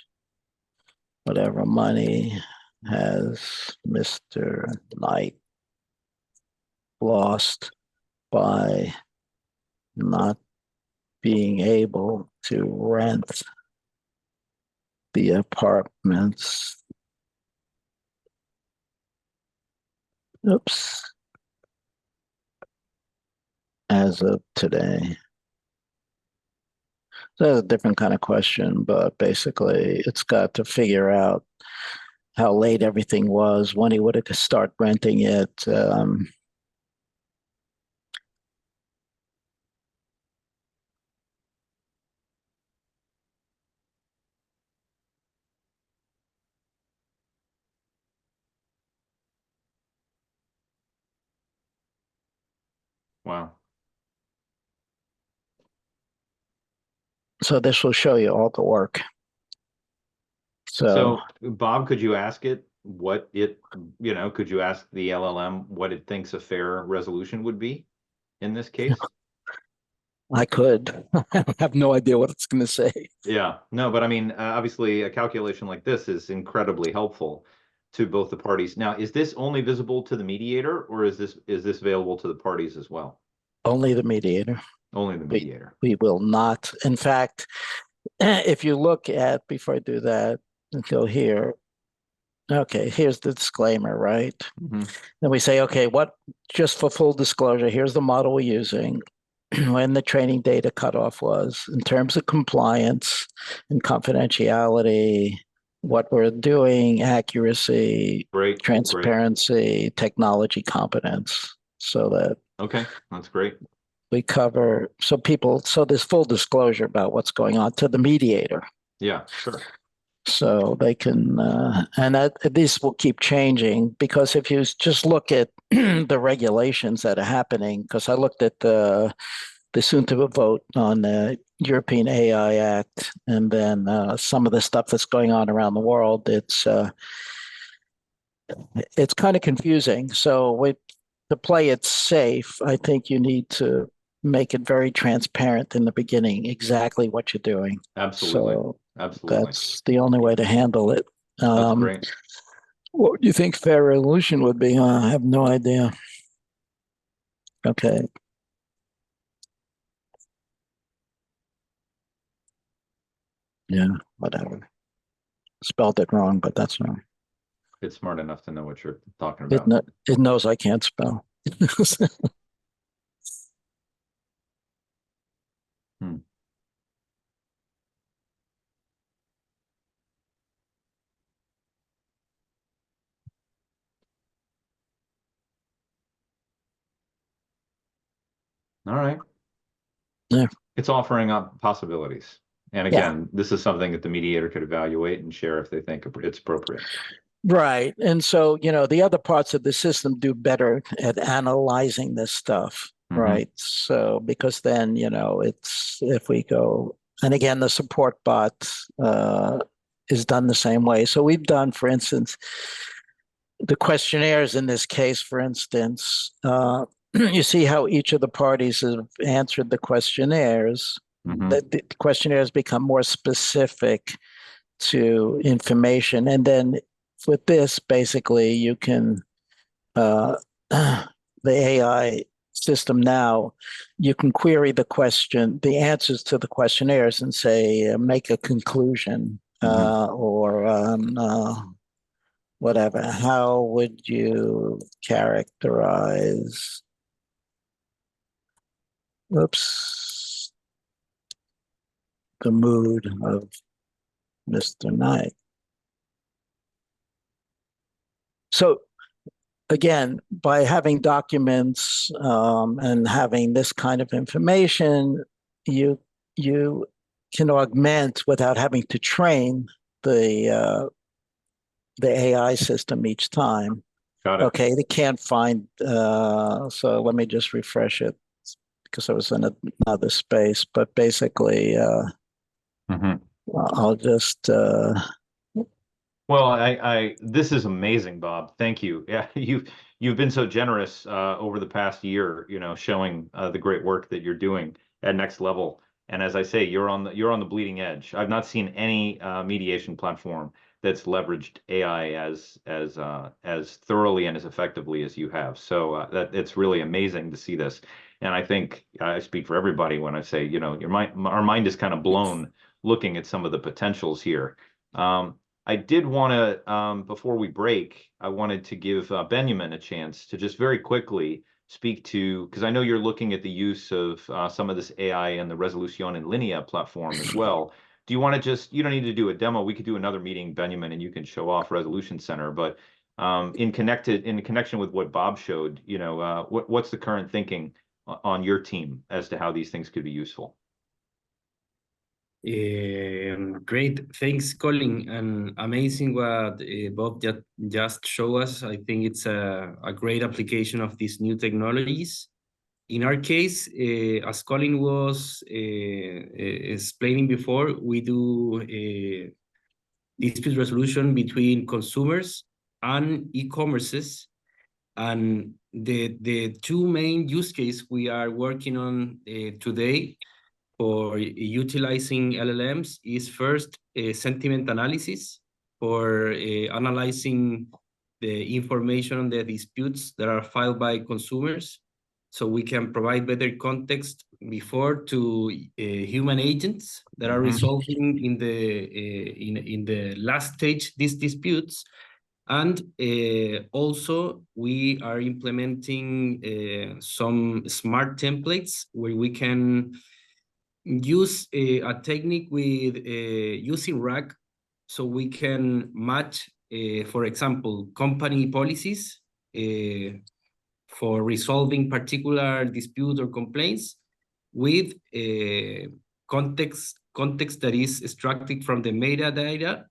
whatever money has Mr. Knight lost by not being able to rent the apartments. Oops. As of today. So that's a different kind of question, but basically it's got to figure out how late everything was, when he would have to start renting it. Wow. So this will show you all the work. So Bob, could you ask it what it, could you ask the LLM what it thinks a fair resolution would be in this case? I could. I have no idea what it's going to say. Yeah, no, but I mean, obviously a calculation like this is incredibly helpful to both the parties. Now, is this only visible to the mediator, or is this available to the parties as well? Only the mediator. Only the mediator. We will not. In fact, if you look at, before I do that, go here. Okay, here's the disclaimer, right? Mm-hmm. Then we say, okay, just for full disclosure, here's the model we're using, when the training data cutoff was, in terms of compliance and confidentiality, what we're doing, accuracy, Great, transparency, technology competence, so that. Okay, that's great. We cover, so there's full disclosure about what's going on to the mediator. Yeah, sure. So they can, and these will keep changing, because if you just look at the regulations that are happening, because I looked at the soon to vote on the European AI Act, and then some of the stuff that's going on around the world, it's kind of confusing. So to play it safe, I think you need to make it very transparent in the beginning, exactly what you're doing. Absolutely. So absolutely. That's the only way to handle it. That's great. What do you think fair resolution would be? I have no idea. Okay. Yeah, whatever. Spelled it wrong, but that's wrong. It's smart enough to know what you're talking It, about. it knows I can't spell. All right. Yeah. It's offering up possibilities. And again, this is something that the mediator could evaluate and share if they think it's appropriate. Right. And so, the other parts of the system do better at analyzing this stuff. Mhm. Right. So, because then, it's if we go, and again, the support bot is done the same way. So we've done, for instance, the questionnaires in this case, for instance, you see how each of the parties have answered the questionnaires. Mhm. The questionnaires become more specific to information. And then with this, basically, you can, the AI system now, you can query the answers to the questionnaires and say, make a conclusion or whatever. How would you characterize, the mood of Mr. Knight? So again, by having documents and having this kind of information, you can augment without having to train the AI system each time. Got it. Okay, they can't find. So let me just refresh it because I was in another space. But basically, I'll just. Well, this is amazing, Bob. Thank you. Yeah, you've been so generous over the past year, showing the great work that you're doing at Next Level. And as I say, you're on the bleeding edge. I've not seen any mediation platform that's leveraged AI as thoroughly and as effectively as you have. So that it's really amazing to see this. And I think I speak for everybody when I say, our mind is kind of blown looking at some of the potentials here. I did want to, before we break, I wanted to give Benjamin a chance to just very quickly speak to, because I know you're looking at the use of some of this AI and the Resolution in Linea platform as well. Do you want to you don't need to do a demo. We could do another meeting, Benjamin, and you can show off Resolution Center. But in connection with what Bob showed, what's the current thinking on your team as to how these things could be useful? Great, thanks, Colin, and amazing what Bob just showed us. I think it's a great application of these new technologies. In our case, as Colin was explaining before, we do dispute resolution between consumers and e-commerces, and the two main use cases we are working on today for utilizing LLMs is first sentiment analysis for analyzing the information on the disputes that are filed by consumers, so we can provide better context before to human agents that are resolving in the last stage these disputes. And also we are implementing some smart templates where we can use a technique with using RAG, so we can match, for example, company policies for resolving particular dispute or complaints with context that is extracted from the metadata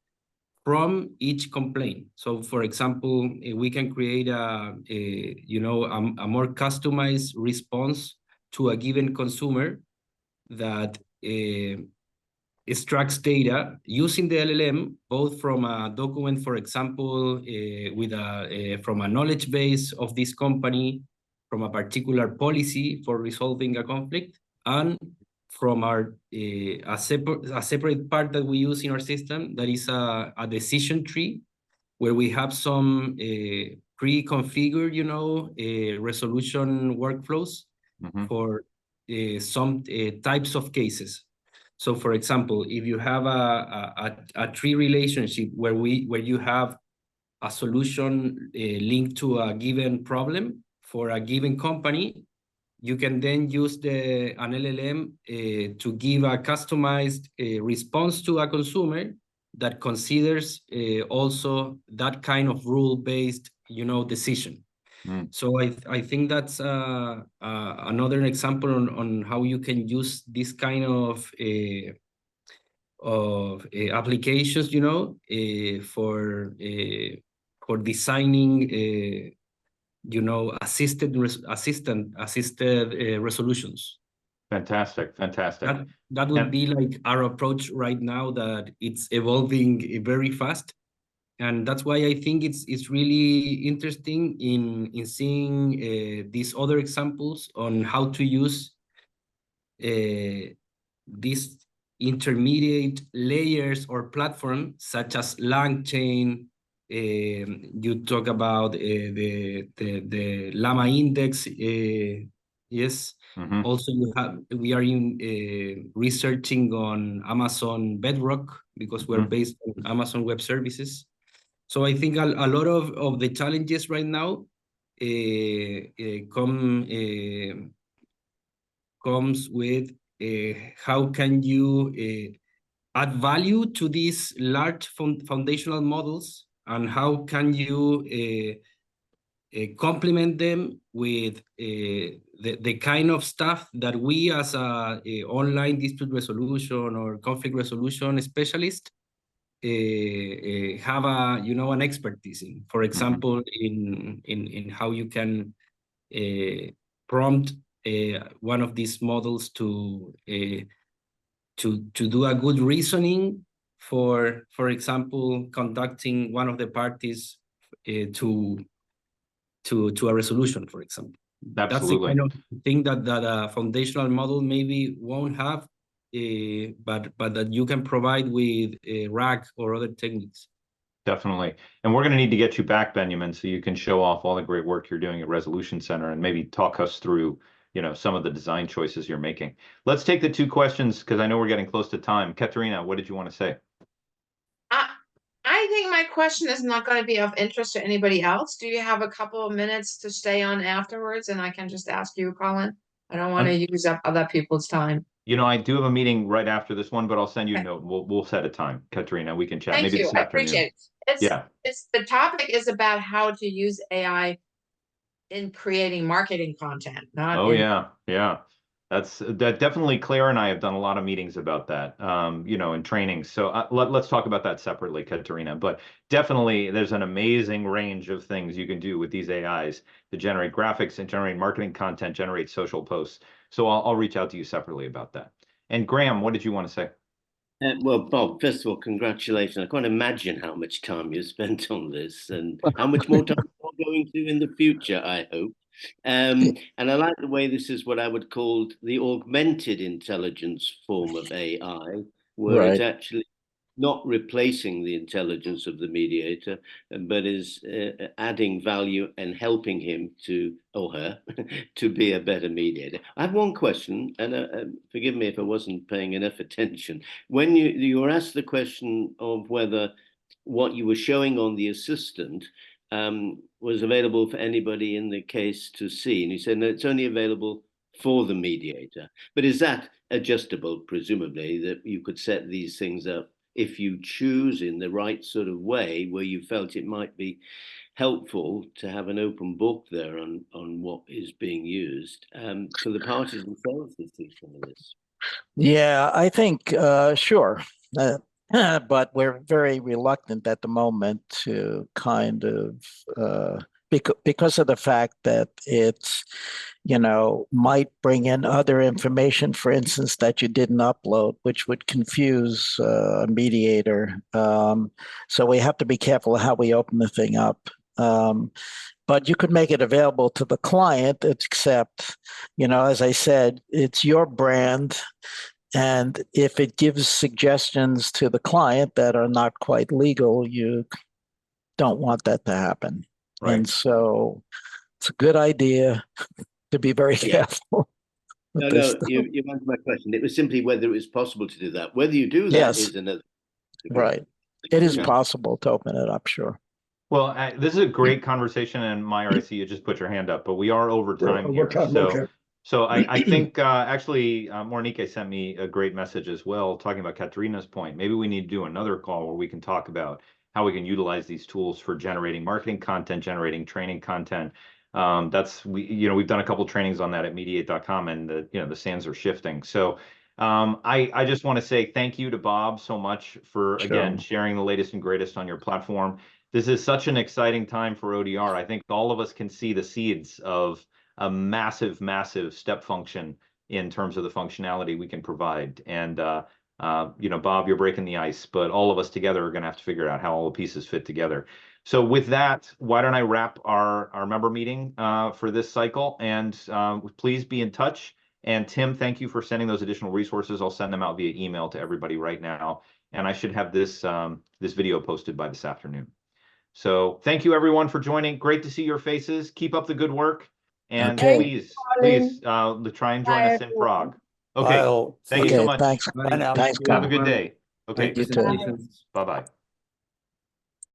from each complaint. So, for example, we can create a more customized response to a given consumer that extracts data using the LLM, both from a document, for example, from a knowledge base of this company, from a particular policy for resolving a conflict, and from a separate part that we use in our system that is a decision tree, where we have some pre-configured, resolution workflows for some types of cases. So, for example, if you have a tree relationship where you have a solution linked to a given problem for a given company, you can then use an LLM to give a customized response to a consumer that considers also that kind of rule-based, decision. So I think that's another example on how you can use this kind of applications, for designing, assisted resolutions. Fantastic. That would be like our approach right now, that it's evolving very fast. And that's why I think it's really interesting in seeing these other examples on how to use these intermediate layers or platforms, such as LangChain. You talk about the Llama Index. Yes. Also, we are researching on Amazon Bedrock, because we're based on Amazon Web Services. So I think a lot of the challenges right now comes with how can you add value to these large foundational models, and how can you complement them with the kind of stuff that we as a online dispute resolution or conflict resolution specialist have an expertise in. For example, in how you can prompt one of these models to do a good reasoning for example, conducting one of the parties to a resolution, for example. Absolutely. That's the kind of thing that a foundational model maybe won't have, but that you can provide with RAG or other techniques. Definitely. And we're going to need to get you back, Benjamin, so you can show off all the great work you're doing at Resolution Center and maybe talk us through, some of the design choices you're making. Let's take the two questions, because I know we're getting close to time. Katerina, what did you want to say? I think my question is not going to be of interest to anybody else. Do you have a couple of minutes to stay on afterwards, and I can just ask you, Colin? I don't want to use up other people's time. I do have a meeting right after this one, but I'll send you a note. We'll set a time, Katerina. We can chat. Thank maybe you. this I afternoon. appreciate it. It's the topic is about how to use AI in creating marketing content. Yeah. That definitely. Claire and I have done a lot of meetings about that, in training. So let's talk about that separately, Katerina. But definitely, there's an amazing range of things you can do with these AIs to generate graphics and generate marketing content, generate social posts. So I'll reach out to you separately about that. And Graham, what did you want to say? Well, Bob, first of all, congratulations. I can't imagine how much time you spent on this, and how much more time you're going to in the future, I hope. And I like the way this is what I would call the augmented intelligence form of AI, where it's actually not replacing the intelligence of the mediator, but is adding value and helping him or her to be a better mediator. I have one question, and forgive me if I wasn't paying enough attention. When you were asked the question of whether what you were showing on the assistant was available for anybody in the case to see, and you said no, it's only available for the mediator. But is that adjustable, presumably, that you could set these things up if you choose in the right sort of way, where you felt it might be helpful to have an open book there on what is being used for the parties themselves to see some of this? Yeah, I think, sure. But we're very reluctant at the moment to kind of, because of the fact that it's, might bring in other information, for instance, that you didn't upload, which would confuse a mediator. So we have to be careful how we open the thing up. But you could make it available to the client, except, as I said, it's your brand. And if it gives suggestions to the client that are not quite legal, you don't want that to happen. Right. And so it's a good idea to be very Yeah. careful. with No, this no, stuff. you answered my question. It was simply whether it was possible to do that. Whether you do that Yes. is another. Right. It is Yeah. possible to open it up, sure. Well, this is a great conversation, and Meyer, I see you just put your hand up, but we are over time here. Okay. So I think actually Monique sent me a great message as well, talking about Katerina's point. Maybe we need to do another call where we can talk about how we can utilize these tools for generating marketing content, generating training content. We've done a couple trainings on that at mediate.com, and the sands are shifting. So I just want to say thank you to Bob so much for, again, sharing the latest and greatest on your platform. This is such an exciting time for ODR. I think all of us can see the seeds of a massive, massive step function in terms of the functionality we can provide. And, Bob, you're breaking the ice, but all of us together are going to have to figure out how all the pieces fit together. So with that, why don't I wrap our member meeting for this cycle? And please be in touch. And Tim, thank you for sending those additional resources. I'll send them out via email to everybody right now. And I should have this video posted by this afternoon. So thank you everyone for joining. Great to see your faces. Keep up the good work. And Okay. please try and join us in Prague. Okay. I'll Thank you so much. Thanks. Bye now. Thanks, Have a Colin. good day. Okay. Presentations. Bye-bye.